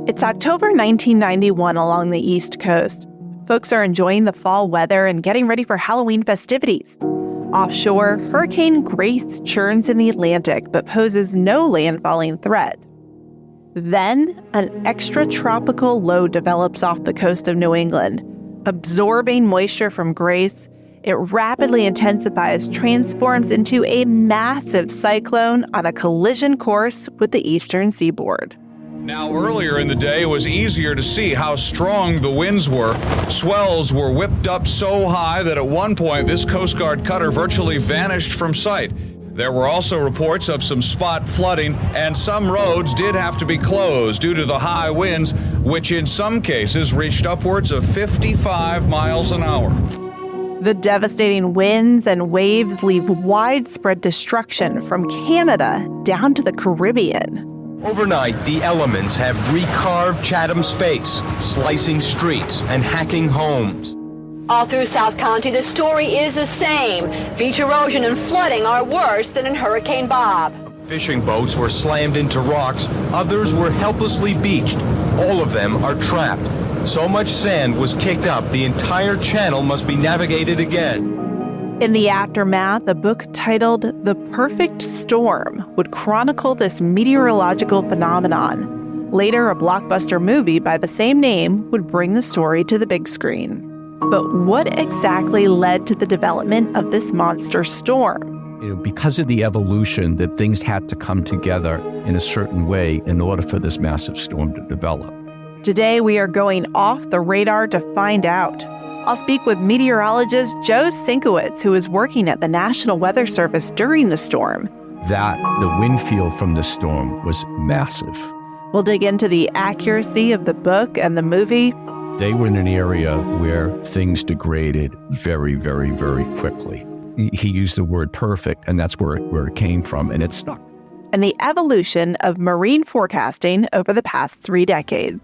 It's October 1991 along the East Coast. Folks are enjoying the fall weather and getting ready for Halloween festivities. Offshore, Hurricane Grace churns in the Atlantic but poses no landfalling threat. Then, an extratropical low develops off the coast of New England. Absorbing moisture from Grace, it rapidly intensifies, transforms into a massive cyclone on a collision course with the eastern seaboard. Now, earlier in the day, it was easier to see how strong the winds were. Swells were whipped up so high that at one point, this Coast Guard cutter virtually vanished from sight. There were also reports of some spot flooding, and some roads did have to be closed due to the high winds, which in some cases reached upwards of 55 miles an hour. The devastating winds and waves leave widespread destruction from Canada down to the Caribbean. Overnight, the elements have recarved Chatham's face, slicing streets and hacking homes. All through South County, the story is the same. Beach erosion and flooding are worse than in Hurricane Bob. Fishing boats were slammed into rocks. Others were helplessly beached. All of them are trapped. So much sand was kicked up, the entire channel must be navigated again. In the aftermath, a book titled The Perfect Storm would chronicle this meteorological phenomenon. Later, a blockbuster movie by the same name would bring the story to the big screen. But what exactly led to the development of this monster storm? Because of the evolution, that things had to come together in a certain way in order for this massive storm to develop. Today, we are going off the radar to find out. I'll speak with meteorologist Joe Sienkiewicz, who is working at the National Weather Service during the storm. That the wind field from the storm was massive. We'll dig into the accuracy of the book and the movie. They were in an area where things degraded very, very, very quickly. He used the word perfect, and that's where it came from, and it stuck. And the evolution of marine forecasting over the past 3 decades.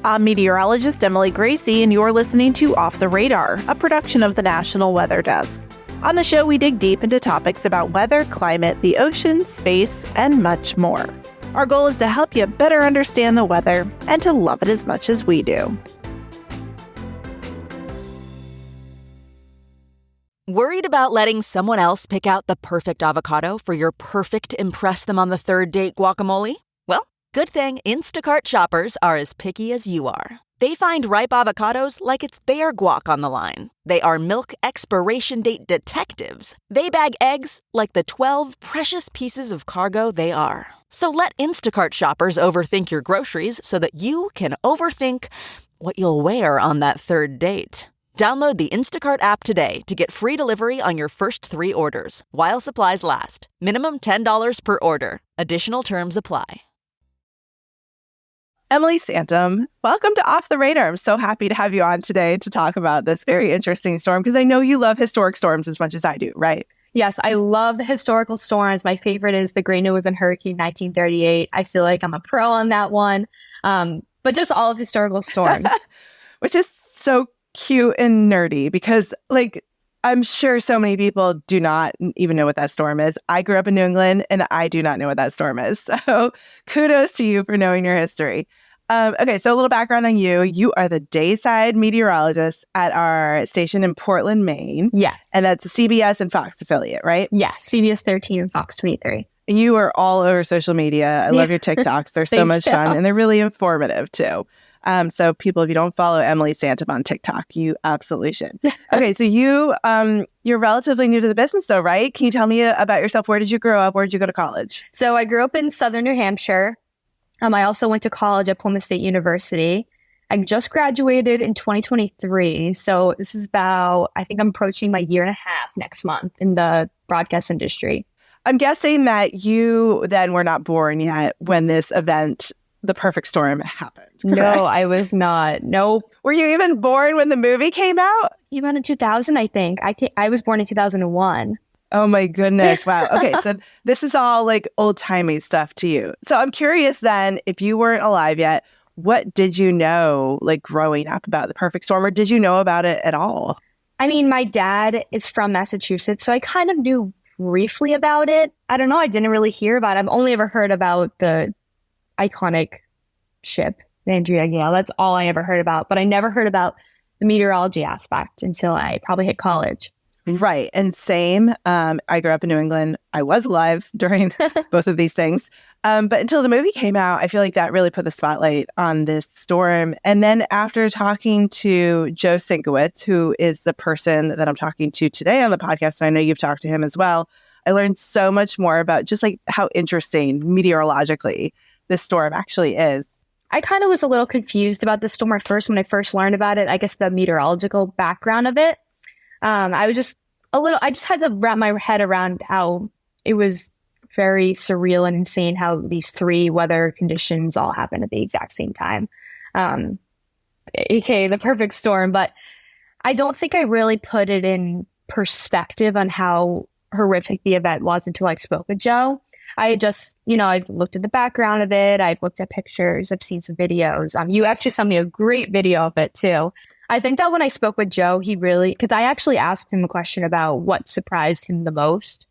I'm meteorologist Emily Gracie, and you're listening to Off the Radar, a production of the National Weather Desk. On the show, we dig deep into topics about weather, climate, the ocean, space, and much more. Our goal is to help you better understand the weather and to love it as much as we do. Worried about letting someone else pick out the perfect avocado for your perfect impress them on the third date guacamole? Well, good thing Instacart shoppers are as picky as you are. They find ripe avocados like it's their guac on the line. They are milk expiration date detectives. They bag eggs like the 12 precious pieces of cargo they are. So let Instacart shoppers overthink your groceries so that you can overthink what you'll wear on that third date. Download the Instacart app today to get free delivery on your first 3 orders, while supplies last. Minimum $10 per order. Additional terms apply. Emily Santom, welcome to Off the Radar. I'm so happy to have you on today to talk about this very interesting storm, because I know you love historic storms as much as I do, right? Yes, I love the historical storms. My favorite is the Great New England Hurricane 1938. I feel like I'm a pro on that one. But just all of historical storms. Which is so cute and nerdy because, I'm sure so many people do not even know what that storm is. I grew up in New England and I do not know what that storm is. So kudos to you for knowing your history. Okay, so a little background on you. You are the dayside meteorologist at our station in Portland, Maine. Yes. And that's a CBS and Fox affiliate, right? Yes, CBS 13 and Fox 23. And you are all over social media. I love your TikToks. They're so much fun and they're really informative too. So people, if you don't follow Emily Santom on TikTok, you absolutely should. Okay, so you're relatively new to the business though, right? Can you tell me about yourself? Where did you grow up? Where did you go to college? So I grew up in southern New Hampshire. I also went to college at Plymouth State University. I just graduated in 2023. So this is about, I think I'm approaching my year and a half next month in the broadcast industry. I'm guessing that you then were not born yet when this event, the perfect storm, happened. Correct? No, I was not. Nope. Were you even born when the movie came out? Came out in 2000, I think. I was born in 2001. Oh my goodness. Wow. Okay. So this is all like old timey stuff to you. So I'm curious then, if you weren't alive yet, what did you know growing up about the perfect storm, or did you know about it at all? I mean, my dad is from Massachusetts, so I kind of knew briefly about it. I don't know. I didn't really hear about it. I've only ever heard about the iconic ship, the Andrea Gale. That's all I ever heard about. But I never heard about the meteorology aspect until I probably hit college. Right. And same. I grew up in New England. I was alive during both of these things. But until the movie came out, I feel like that really put the spotlight on this storm. And then after talking to Joe Sienkiewicz, who is the person that I'm talking to today on the podcast, and I know you've talked to him as well, I learned so much more about just like how interesting meteorologically this storm actually is. I kind of was a little confused about the storm at first when I first learned about it. I guess the meteorological background of it. I just had to wrap my head around how it was very surreal and insane how these three weather conditions all happened at the exact same time. AKA the perfect storm. But I don't think I really put it in perspective on how horrific the event was until I spoke with Joe. I just, I looked at the background of it. I've looked at pictures. I've seen some videos. You actually sent me a great video of it too. I think that when I spoke with Joe, because I actually asked him a question about what surprised him the most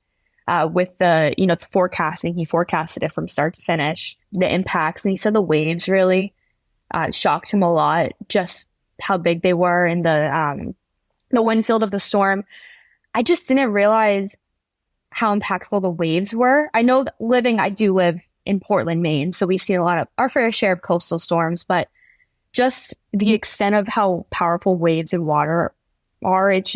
with the forecasting. He forecasted it from start to finish, the impacts. And he said the waves really shocked him a lot, just how big they were and the wind field of the storm. I just didn't realize how impactful the waves were. I know I do live in Portland, Maine, so we've seen a lot of our fair share of coastal storms, but just the extent of how powerful waves and water are, it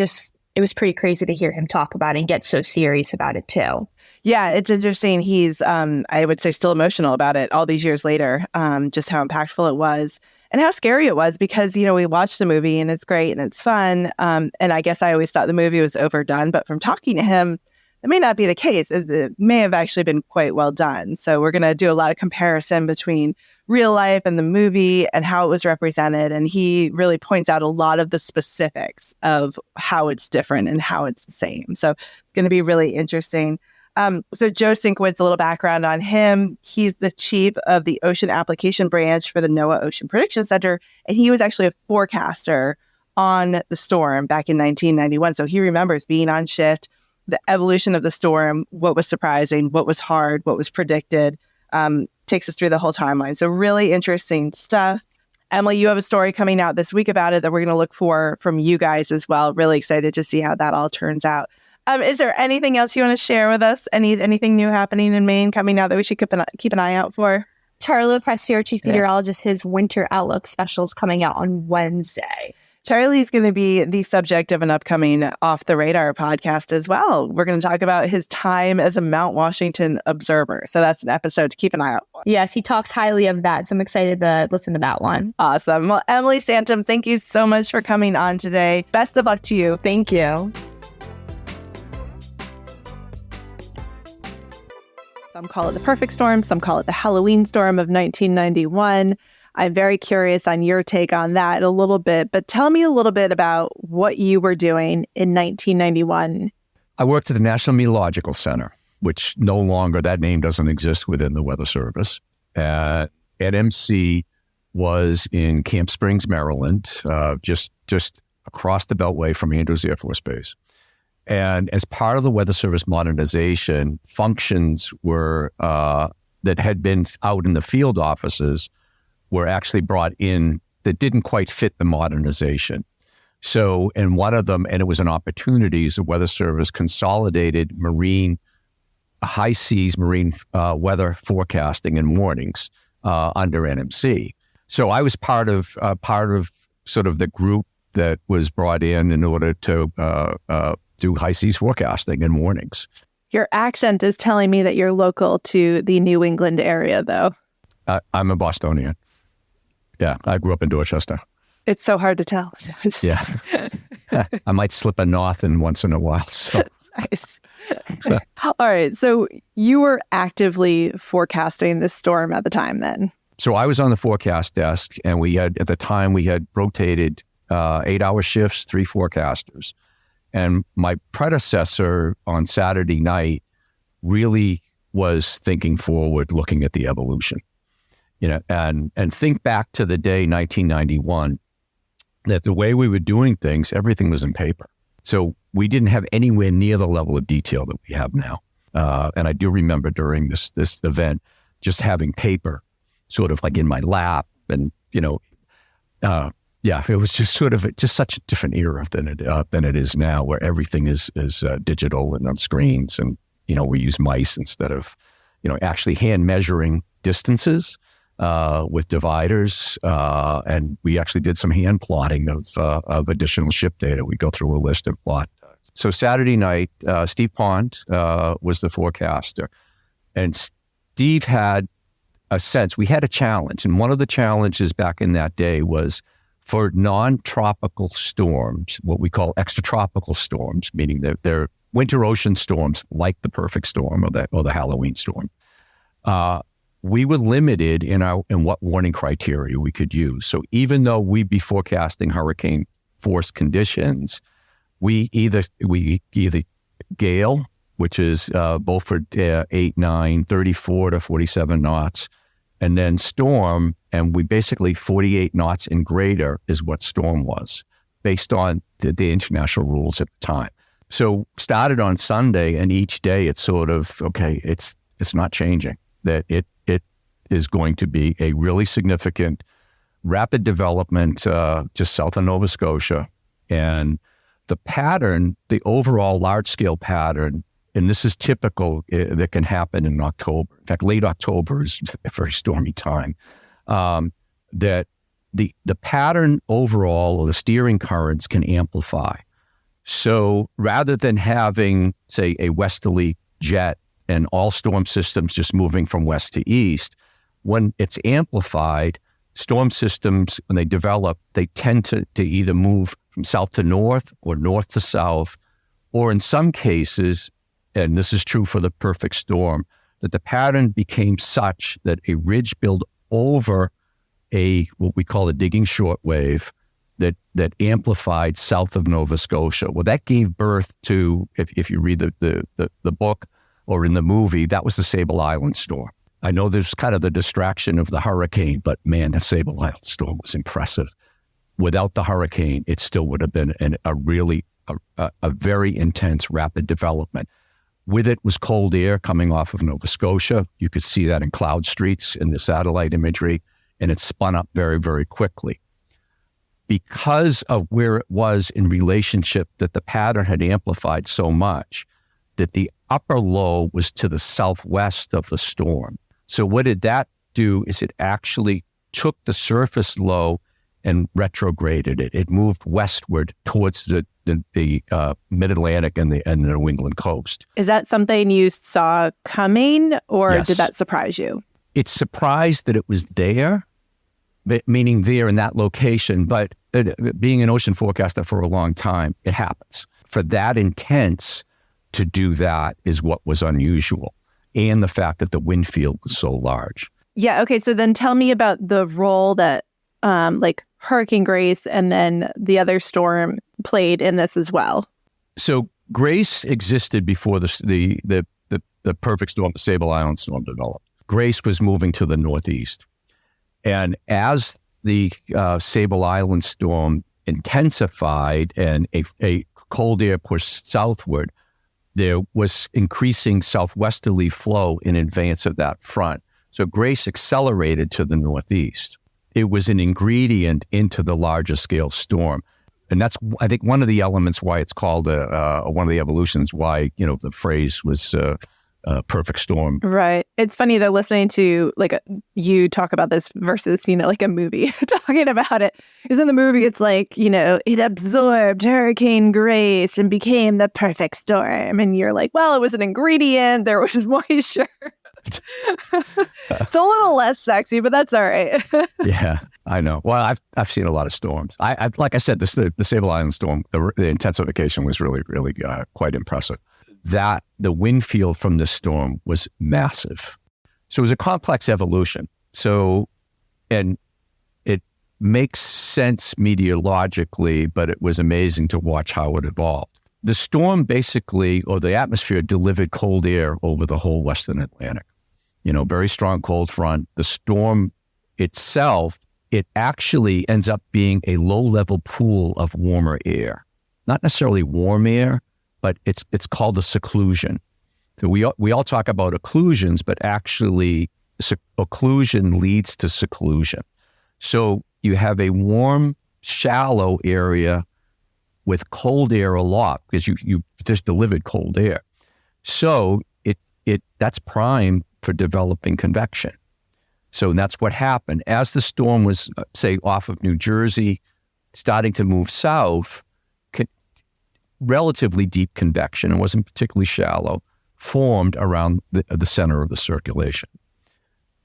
was pretty crazy to hear him talk about it and get so serious about it too. Yeah, it's interesting. He's, I would say, still emotional about it all these years later, just how impactful it was and how scary it was because, we watched the movie and it's great and it's fun. And I guess I always thought the movie was overdone, but from talking to him, it may not be the case. It may have actually been quite well done. So we're going to do a lot of comparison between real life and the movie and how it was represented. And he really points out a lot of the specifics of how it's different and how it's the same. So it's going to be really interesting. So Joe Sienkiewicz, a little background on him. He's the chief of the Ocean Application Branch for the NOAA Ocean Prediction Center. And he was actually a forecaster on the storm back in 1991. So he remembers being on shift, the evolution of the storm, what was surprising, what was hard, what was predicted, takes us through the whole timeline. So really interesting stuff. Emily, you have a story coming out this week about it that we're going to look for from you guys as well. Really excited to see how that all turns out. Is there anything else you want to share with us? Anything new happening in Maine coming out that we should keep an eye out for? Charlie Prestia, chief meteorologist, his winter outlook special is coming out on Wednesday. Charlie's going to be the subject of an upcoming Off the Radar podcast as well. We're going to talk about his time as a Mount Washington observer. So that's an episode to keep an eye out for. Yes, he talks highly of that. So I'm excited to listen to that one. Awesome. Well, Emily Santom, thank you so much for coming on today. Best of luck to you. Thank you. Some call it the perfect storm. Some call it the Halloween storm of 1991. I'm very curious on your take on that in a little bit, but tell me a little bit about what you were doing in 1991. I worked at the National Meteorological Center, which no longer, that name doesn't exist within the Weather Service. NMC was in Camp Springs, Maryland, just across the Beltway from Andrews Air Force Base. And as part of the Weather Service modernization, functions were that had been out in the field offices were actually brought in that didn't quite fit the modernization. So, and one of them, and it was an opportunity, is the Weather Service consolidated marine, high seas marine weather forecasting and warnings under NMC. So I was part of sort of the group that was brought in order to do high seas forecasting and warnings. Your accent is telling me that you're local to the New England area, though. I'm a Bostonian. Yeah, I grew up in Dorchester. It's so hard to tell. Yeah. I might slip a north in once in a while. So. Nice. All right. So you were actively forecasting this storm at the time then? So I was on the forecast desk, and at the time we had rotated 8-hour shifts, 3 forecasters. And my predecessor on Saturday night really was thinking forward, looking at the evolution. And think back to the day 1991, that the way we were doing things, everything was in paper. So we didn't have anywhere near the level of detail that we have now. And I do remember during this event, just having paper sort of like in my lap. And, it was just sort of just such a different era than it is now, where everything is digital and on screens. And, we use mice instead of, actually hand measuring distances with dividers. And we actually did some hand plotting of additional ship data. We go through a list and plot. So Saturday night, Steve Pond was the forecaster. And Steve had a sense, we had a challenge. And one of the challenges back in that day was for non-tropical storms, what we call extratropical storms, meaning they're winter ocean storms like the perfect storm or the Halloween storm. We were limited in what warning criteria we could use. So even though we'd be forecasting hurricane force conditions, we either gale, which is both for 8, 9, 34 to 47 knots, and then storm, and we basically 48 knots and greater is what storm was, based on the international rules at the time. So started on Sunday, and each day it's sort of, okay, it's not changing. That it is going to be a really significant, rapid development just south of Nova Scotia. And the pattern, the overall large-scale pattern, and this is typical, that can happen in October. In fact, late October is a very stormy time. That the pattern overall, or the steering currents, can amplify. So rather than having, say, a westerly jet and all storm systems just moving from west to east, when it's amplified, storm systems, when they develop, they tend to either move from south to north or north to south, or in some cases, and this is true for the perfect storm, that the pattern became such that a ridge built over what we call a digging shortwave that amplified south of Nova Scotia. Well, that gave birth to, if you read the book or in the movie, that was the Sable Island storm. I know there's kind of the distraction of the hurricane, but man, the Sable Island storm was impressive. Without the hurricane, it still would have been a very intense, rapid development. With it was cold air coming off of Nova Scotia. You could see that in cloud streets in the satellite imagery, and it spun up very, very quickly. Because of where it was in relationship, that the pattern had amplified so much, that the upper low was to the southwest of the storm. So what did that do is it actually took the surface low and retrograded it. It moved westward towards the mid-Atlantic and the New England coast. Is that something you saw coming, or Yes. did that surprise you? It surprised that it was there, meaning there in that location, but being an ocean forecaster for a long time, it happens. For that intense to do that is what was unusual, and the fact that the wind field was so large. Yeah, okay, so then tell me about the role that like Hurricane Grace and then the other storm played in this as well. So Grace existed before the perfect storm, the Sable Island storm, developed. Grace was moving to the northeast. And as the Sable Island storm intensified and a cold air pushed southward, there was increasing southwesterly flow in advance of that front. So Grace accelerated to the northeast. It was an ingredient into the larger scale storm. And that's, I think, one of the elements why it's called one of the evolutions, why, the phrase was perfect storm. Right. It's funny though, listening to you talk about this versus, like a movie talking about it. Because in the movie, it's like, it absorbed Hurricane Grace and became the perfect storm. And you're like, well, it was an ingredient. There was moisture. It's a little less sexy, but that's all right. Yeah, I know. Well, I've seen a lot of storms. I like I said, the Sable Island storm, the intensification was really, really quite impressive. That the wind field from this storm was massive. So it was a complex evolution. So, and it makes sense meteorologically, but it was amazing to watch how it evolved. The storm basically, or the atmosphere, delivered cold air over the whole Western Atlantic. Very strong cold front. The storm itself, it actually ends up being a low-level pool of warmer air. Not necessarily warm air, but it's called a seclusion. So we all talk about occlusions, but actually occlusion leads to seclusion. So you have a warm, shallow area with cold air aloft because you just delivered cold air. So that's prime for developing convection. So that's what happened. As the storm was, say, off of New Jersey, starting to move south, relatively deep convection, it wasn't particularly shallow, formed around the center of the circulation.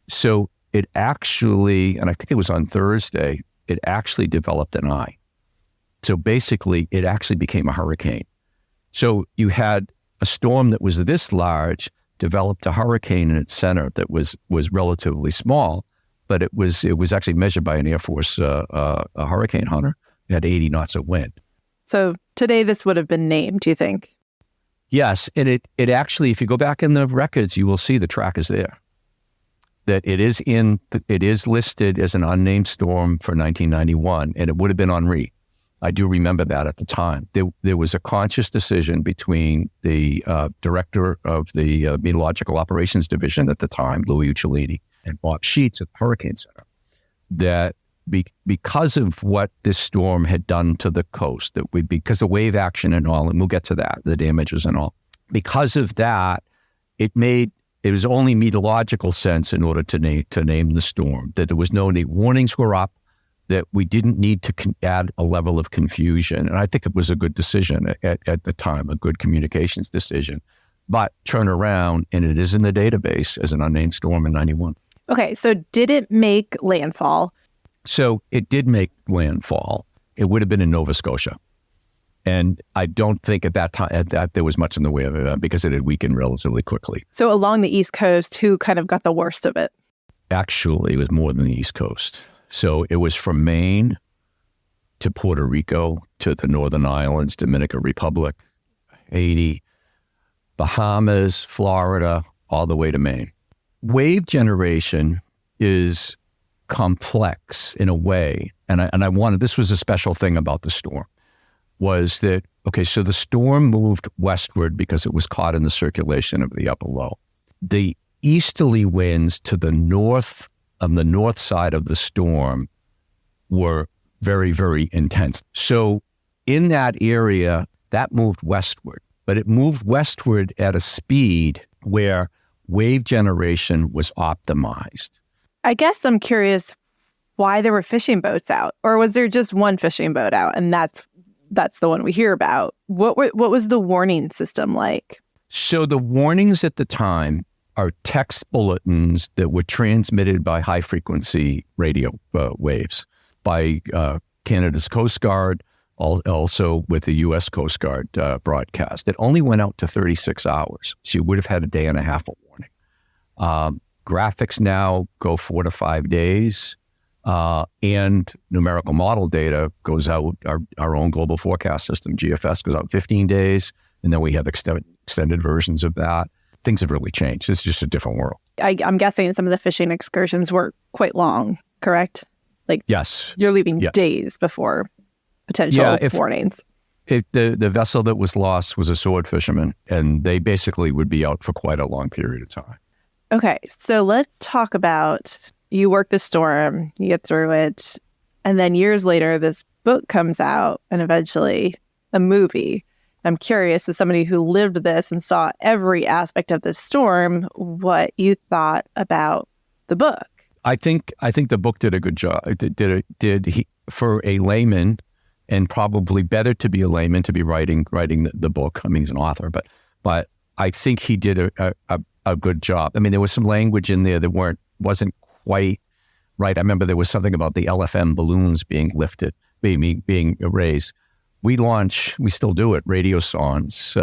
So it actually, and I think it was on Thursday, it actually developed an eye. So basically, it actually became a hurricane. So you had a storm that was this large, developed a hurricane in its center that was relatively small, but it was actually measured by an Air Force a hurricane hunter. It had 80 knots of wind. So today this would have been named, do you think? Yes, and it actually, if you go back in the records, you will see the track is there. That it is listed as an unnamed storm for 1991, and it would have been Henri. I do remember that at the time. There was a conscious decision between the director of the Meteorological Operations Division at the time, Louis Uccellini, and Bob Sheets at the Hurricane Center, that because of what this storm had done to the coast, because of wave action and all, and we'll get to that, the damages and all, because of that, it was only meteorological sense in order to name the storm, that there was no need. Warnings were up, that we didn't need to add a level of confusion. And I think it was a good decision at the time, a good communications decision. But turn around, and it is in the database as an unnamed storm in 91. Okay, so did it make landfall? So it did make landfall. It would have been in Nova Scotia. And I don't think at that there was much in the way of it because it had weakened relatively quickly. So along the East Coast, who kind of got the worst of it? Actually, it was more than the East Coast. So it was from Maine to Puerto Rico to the Northern Islands, Dominican Republic, Haiti, Bahamas, Florida, all the way to Maine. Wave generation is complex in a way, and I wanted, this was a special thing about the storm, was that, okay, so the storm moved westward because it was caught in the circulation of the upper low. The easterly winds to the north, on the north side of the storm, were very, very intense. So in that area, that moved westward, but it moved westward at a speed where wave generation was optimized. I guess I'm curious why there were fishing boats out, or was there just one fishing boat out, and that's the one we hear about? What was the warning system like? So the warnings at the time are text bulletins that were transmitted by high-frequency radio waves by Canada's Coast Guard, also with the U.S. Coast Guard broadcast. It only went out to 36 hours. So you would have had a day and a half of warning. Graphics now go 4 to 5 days, and numerical model data goes out, our own global forecast system, GFS, goes out 15 days, and then we have extended versions of that. Things have really changed. It's just a different world. I'm guessing some of the fishing excursions were quite long, correct? Yes. You're leaving days before potential warnings. The vessel that was lost was a sword fisherman, and they basically would be out for quite a long period of time. Okay, so let's talk about, you work the storm, you get through it, and then years later, this book comes out, and eventually a movie. I'm curious, as somebody who lived this and saw every aspect of the storm, what you thought about the book. I think the book did a good job. For a layman, and probably better to be a layman to be writing the book. I mean, he's an author, but I think he did a good job. I mean, there was some language in there that wasn't quite right. I remember there was something about the LFM balloons being lifted, being raised. We still do it, radio songs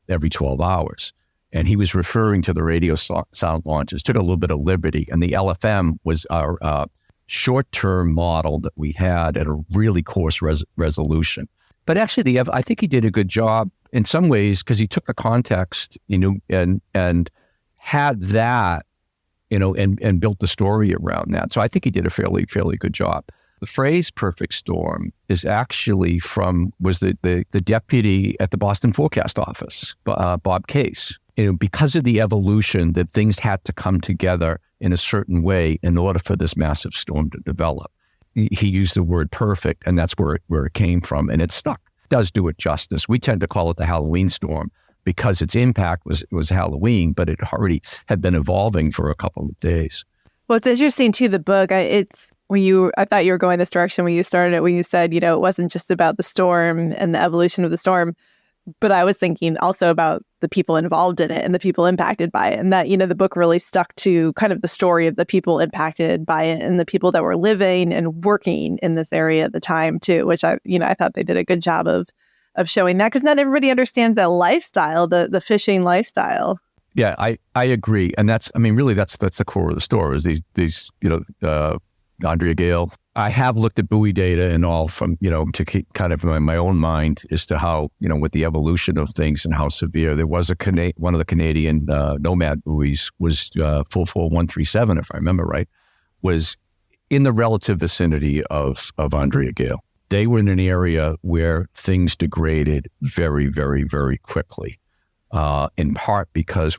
every 12 hours. And he was referring to the radio sound launches, took a little bit of liberty. And the LFM was our short-term model that we had at a really coarse resolution. But actually, I think he did a good job in some ways because he took the context, and had that, and built the story around that. So I think he did a fairly good job. The phrase "perfect storm" is actually was the deputy at the Boston Forecast Office, Bob Case. because of the evolution, that things had to come together in a certain way in order for this massive storm to develop. He used the word perfect, and that's where it came from, and it stuck. It does do it justice. We tend to call it the Halloween storm because its impact was Halloween, but it already had been evolving for a couple of days. Well, it's interesting too, the book. I thought you were going this direction when you started it, when you said, it wasn't just about the storm and the evolution of the storm, but I was thinking also about the people involved in it and the people impacted by it. And that, the book really stuck to kind of the story of the people impacted by it and the people that were living and working in this area at the time too, which I thought they did a good job of showing that, because not everybody understands that lifestyle, the fishing lifestyle. Yeah, I agree. And that's the core of the story is these Andrea Gale. I have looked at buoy data and all from, to keep kind of my own mind as to how, with the evolution of things and how severe. There was one of the Canadian nomad buoys was 44137, if I remember right, was in the relative vicinity of Andrea Gale. They were in an area where things degraded very, very, very quickly, in part because,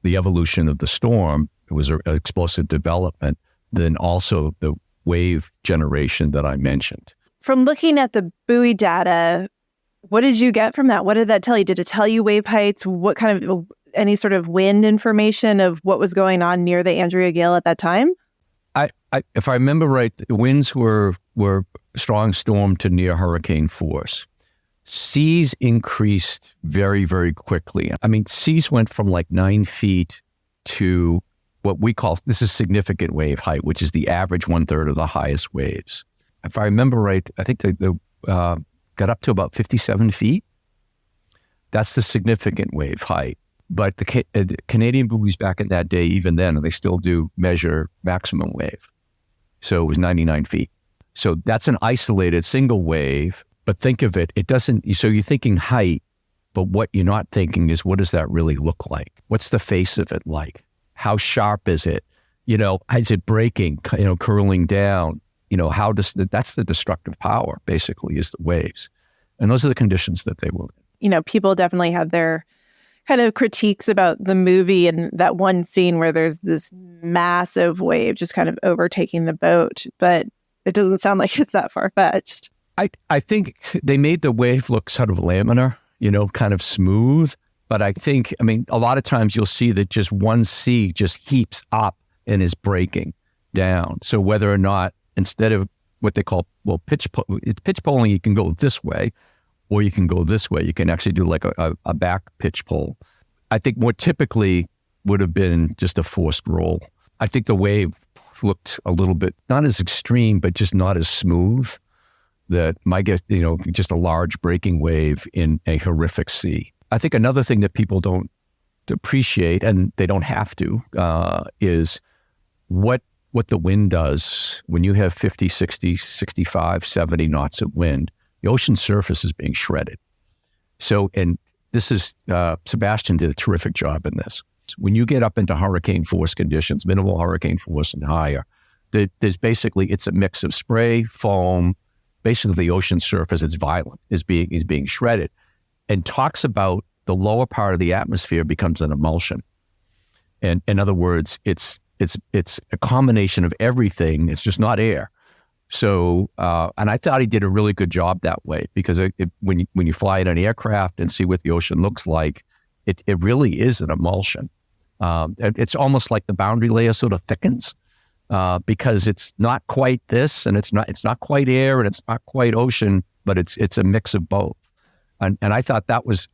the evolution of the storm, it was an explosive development, then also the wave generation that I mentioned. From looking at the buoy data, what did you get from that? What did that tell you? Did it tell you wave heights? What kind of, any sort of wind information of what was going on near the Andrea Gale at that time? If I remember right, the winds were strong storm to near hurricane force. Seas increased very, very quickly. Seas went from like 9 feet to what we call, this is significant wave height, which is the average 1/3 of the highest waves. If I remember right, I think they got up to about 57 feet. That's the significant wave height. But the Canadian buoys back in that day, even then, they still do measure maximum wave. So it was 99 feet. So that's an isolated single wave. But think of it, so you're thinking height, but what you're not thinking is, what does that really look like? What's the face of it like? How sharp is it? Is it breaking, curling down? That's the destructive power, basically, is the waves. And those are the conditions that they were in. People definitely had their kind of critiques about the movie and that one scene where there's this massive wave just kind of overtaking the boat. But it doesn't sound like it's that far-fetched. I think they made the wave look sort of laminar, kind of smooth. But I think, a lot of times you'll see that just one sea just heaps up and is breaking down. So whether or not, instead of what they call, pitch poling, you can go this way or you can go this way. You can actually do like a back pitch pole. I think more typically would have been just a forced roll. I think the wave looked a little bit, not as extreme, but just not as smooth. That my guess, just a large breaking wave in a horrific sea. I think another thing that people don't appreciate, and they don't have to, is what the wind does when you have 50, 60, 65, 70 knots of wind. The ocean surface is being shredded. So, and this is, Sebastian did a terrific job in this. When you get up into hurricane force conditions, minimal hurricane force and higher, there's basically, it's a mix of spray, foam. Basically, the ocean surface, it's violent, is being shredded, and talks about the lower part of the atmosphere becomes an emulsion. And in other words, it's a combination of everything. It's just not air. So, and I thought he did a really good job that way, because when you fly in an aircraft and see what the ocean looks like, it really is an emulsion. It's almost like the boundary layer sort of thickens. Because it's not quite this, and it's not quite air, and it's not quite ocean, but it's a mix of both. And I thought that was,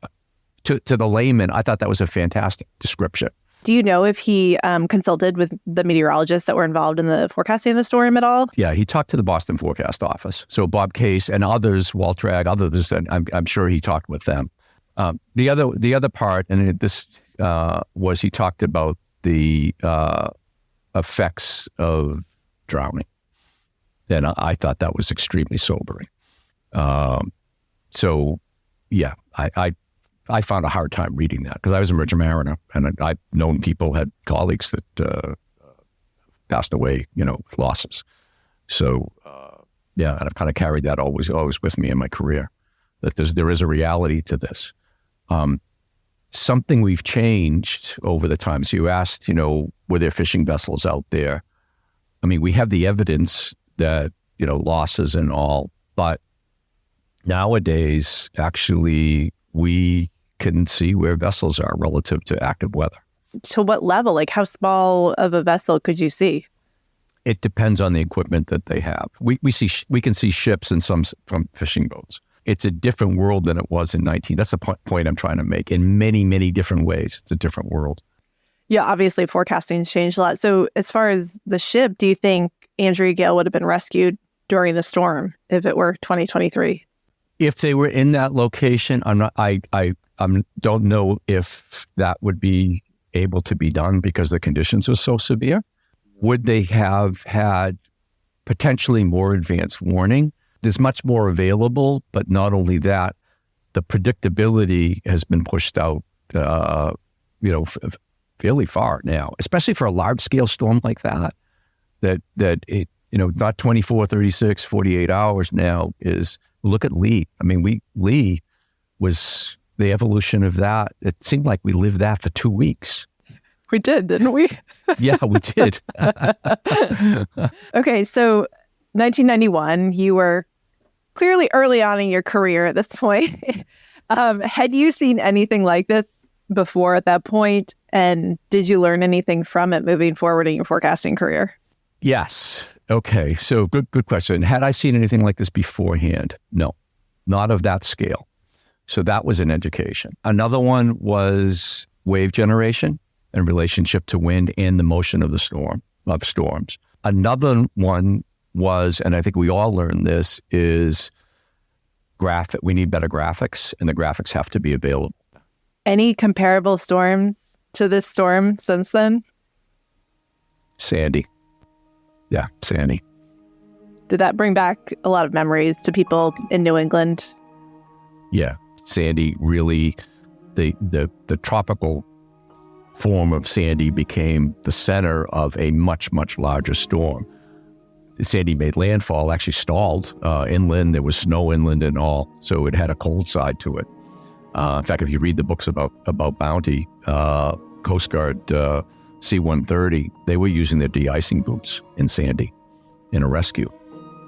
to the layman, I thought that was a fantastic description. Do you know if he consulted with the meteorologists that were involved in the forecasting of the storm at all? Yeah, he talked to the Boston Forecast Office. So Bob Case and others, Waltrag, others, and I'm sure he talked with them. The other part, and this was, he talked about the effects of drowning. And I thought that was extremely sobering. So, yeah, I found a hard time reading that because I was a merchant mariner, and I've known people, had colleagues that passed away, with losses. So, yeah, and I've kind of carried that always with me in my career, that there is a reality to this. something we've changed over the times. You asked, were there fishing vessels out there? I mean, we have the evidence that, losses and all, but nowadays, actually, we can see where vessels are relative to active weather. To what level? Like, how small of a vessel could you see? It depends on the equipment that they have. We can see ships and some from fishing boats. It's a different world than it was in 19. That's the point I'm trying to make. In many, many different ways, it's a different world. Yeah, obviously forecasting's changed a lot. So as far as the ship, do you think Andrea Gale would have been rescued during the storm if it were 2023? If they were in that location, I don't know if that would be able to be done because the conditions are so severe. Would they have had potentially more advanced warning? There's much more available, but not only that, the predictability has been pushed out, fairly far now, especially for a large-scale storm like that, that it, not 24, 36, 48 hours now is, look at Lee. I mean, Lee was the evolution of that. It seemed like we lived that for 2 weeks. We did, didn't we? Yeah, we did. Okay, so 1991, you were clearly early on in your career at this point. Had you seen anything like this before at that point? And did you learn anything from it moving forward in your forecasting career? Yes. Okay, so good question. Had I seen anything like this beforehand? No, not of that scale. So that was an education. Another one was wave generation in relationship to wind and the motion of storms. Another one was, and I think we all learned this, is we need better graphics, and the graphics have to be available. Any comparable storms to this storm since then? Sandy. Yeah, Sandy. Did that bring back a lot of memories to people in New England? Yeah, Sandy really, the tropical form of Sandy became the center of a much, much larger storm. Sandy made landfall, actually stalled inland. There was snow inland and all, so it had a cold side to it. In fact, if you read the books about Bounty, Coast Guard C-130, they were using their de-icing boots in Sandy in a rescue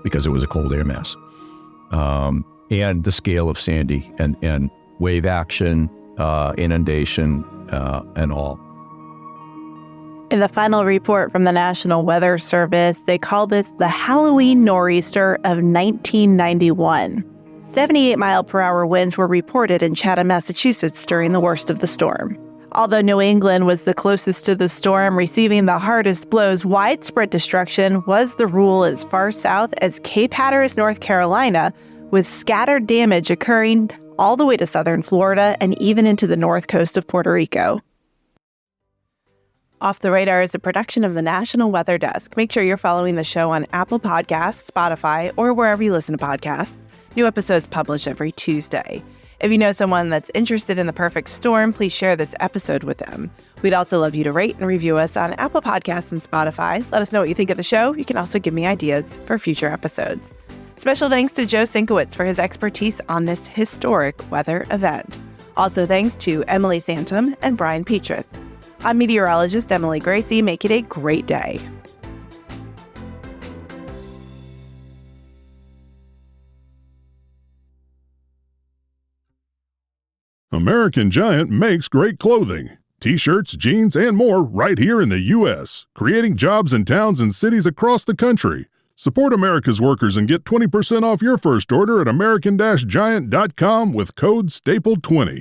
because it was a cold air mass. And the scale of Sandy and wave action, inundation, and all. In the final report from the National Weather Service, they call this the Halloween nor'easter of 1991. 78-mile-per-hour winds were reported in Chatham, Massachusetts during the worst of the storm. Although New England was the closest to the storm, receiving the hardest blows, widespread destruction was the rule as far south as Cape Hatteras, North Carolina, with scattered damage occurring all the way to southern Florida and even into the north coast of Puerto Rico. Off the Radar is a production of the National Weather Desk. Make sure you're following the show on Apple Podcasts, Spotify, or wherever you listen to podcasts. New episodes published every Tuesday. If you know someone that's interested in the perfect storm, please share this episode with them. We'd also love you to rate and review us on Apple Podcasts and Spotify. Let us know what you think of the show. You can also give me ideas for future episodes. Special thanks to Joe Sienkiewicz for his expertise on this historic weather event. Also thanks to Emily Santom and Brian Petrus. I'm meteorologist Emily Gracie. Make it a great day. American Giant makes great clothing. T-shirts, jeans, and more right here in the U.S., creating jobs in towns and cities across the country. Support America's workers and get 20% off your first order at American-Giant.com with code STAPLE20.